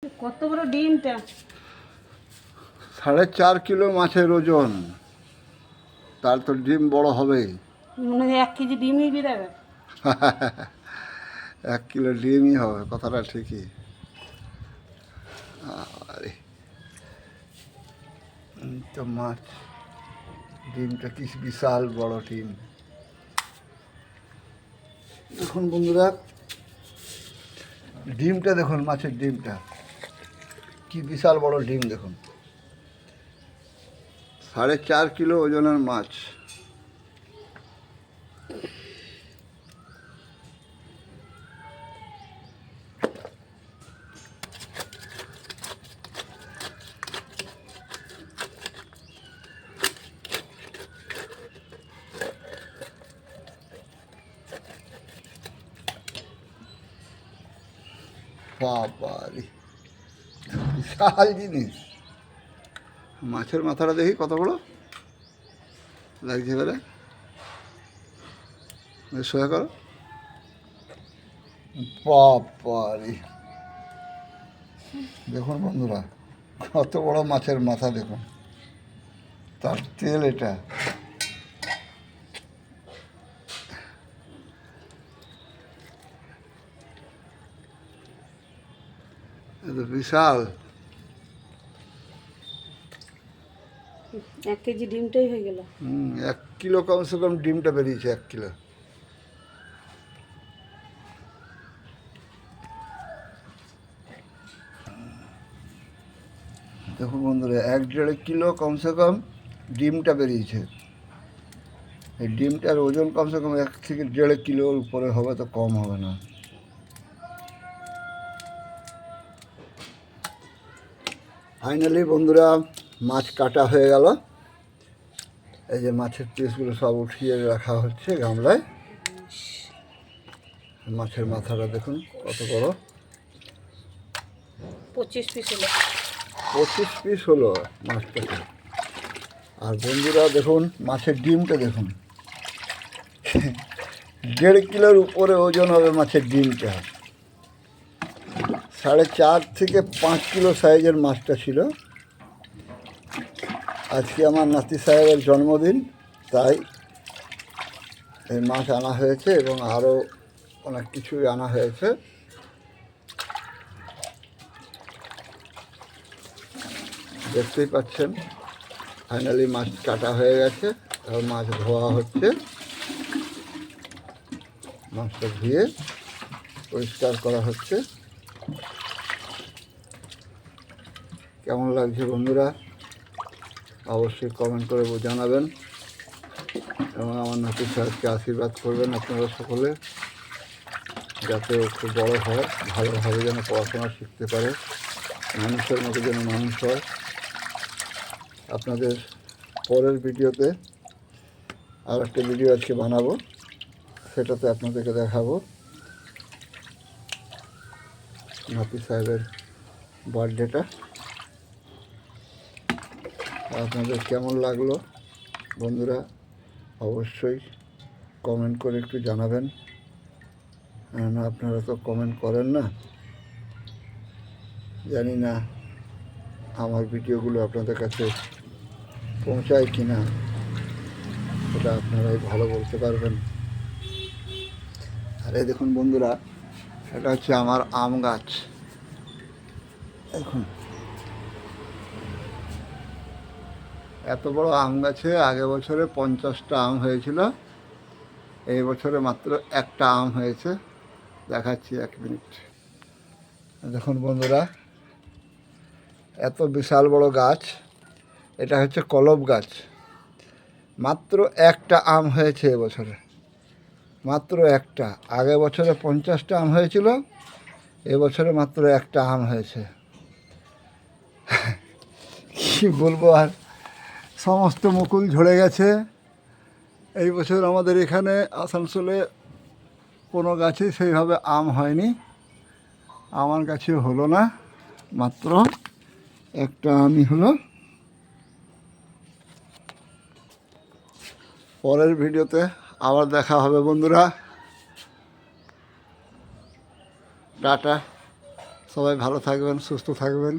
কত বড় ডিমটা! 4.5 কিলো মাছের ওজন, তার তো ডিম বড় হবেই। মনে হয় 1 কেজি ডিমই বেরোবে। 1 কিলো ডিমই হবে, কথাটা ঠিকই। আরে তো মাছ, ডিমটা কি বিশাল বড় ডিম! দেখুন বন্ধুরা, ডিমটা দেখুন, মাছের ডিমটা কি বিশাল বড় ডিম দেখুন। 4.5 কিলো ওজনের মাছ। বাবারে, বিশাল জিনিস! মাছের মাথাটা দেখি কত বড় লাগছে এবারে। সোজা করো। বাবারে, দেখুন বন্ধুরা, কত বড় মাছের মাথা দেখুন, তার তেল এটা। এটা বিশাল। 1 কেজি ডিমটাই হয়ে গেল। 1 কিলো কমসে কম ডিমটা বেরিয়েছে, 1 কিলো। দেখুন বন্ধুরা, 1-1.5 কিলো কমসে কম ডিমটা বেরিয়েছে। এই ডিমটার ওজন কমসে কম 1 থেকে 1.5 কিলোর উপরে হবে, তো কম হবে না। ফাইনালি বন্ধুরা, মাছ কাটা হয়ে গেল। এই যে মাছের পিসগুলো সব উঠিয়ে রাখা হচ্ছে গামলায়। মাছের মাথাটা দেখুন কত বড়, 25 পিস হলো। 25 পিস হলো মাছটাকে। আর বন্ধুরা দেখুন, মাছের ডিমটা দেখুন, 1.5 কিলোর উপরে ওজন হবে মাছের ডিমটা। 4.5 থেকে 5 কিলো সাইজের মাছটা ছিল। আজকে আমার নাতি সাহেবের জন্মদিন, তাই এই মাছ আনা হয়েছে এবং আরও অনেক কিছুই আনা হয়েছে। দেখতেই পাচ্ছেন, ফাইনালি মাছ কাটা হয়ে গেছে, আর মাছ ধোয়া হচ্ছে। মাছটা ধুয়ে পরিষ্কার করা হচ্ছে। কেমন লাগছে বন্ধুরা, অবশ্যই কমেন্ট করে জানাবেন এবং আমার নাতি সাহেবকে আশীর্বাদ করবেন আপনারা সকলে, যাতে খুব বড় হয়, ভালোভাবে যেন পড়াশোনা শিখতে পারে, মানুষের মতো যেন মানুষ হয়। আপনাদের পরের ভিডিওতে আর একটা ভিডিও আজকে বানাবো, সেটাতে আপনাদেরকে দেখাবো নাতি সাহেবের বার্থডেটা। আপনাদের কেমন লাগলো বন্ধুরা, অবশ্যই কমেন্ট করে একটু জানাবেন। না, আপনারা তো কমেন্ট করেন না। জানি না আমার ভিডিওগুলো আপনাদের কাছে পৌঁছায় কি না, সেটা আপনারাই ভালো বলতে পারবেন। আর এই দেখুন বন্ধুরা, এটা হচ্ছে আমার আম গাছ। দেখুন, এত বড় আম গাছে আগে বছরে 50টা আম হয়েছিল, এই বছরে মাত্র একটা আম হয়েছে। দেখাচ্ছি 1 মিনিট। দেখুন বন্ধুরা, এত বিশাল বড় গাছ, এটা হচ্ছে কলম গাছ। মাত্র একটা আম হয়েছে এবছরে, মাত্র একটা। আগে বছরে 50টা আম হয়েছিল, এবছরে মাত্র একটা আম হয়েছে। কি বলবো আর, সমস্ত মুকুল ঝরে গেছে। এই বছর আমাদের এখানে আসানসোলে কোনো গাছে সেইভাবে আম হয়নি, আমার গাছে হলো না, মাত্র একটা আমই হলো। পরের ভিডিওতে আবার দেখা হবে বন্ধুরা, টাটা। সবাই ভালো থাকবেন, সুস্থ থাকবেন।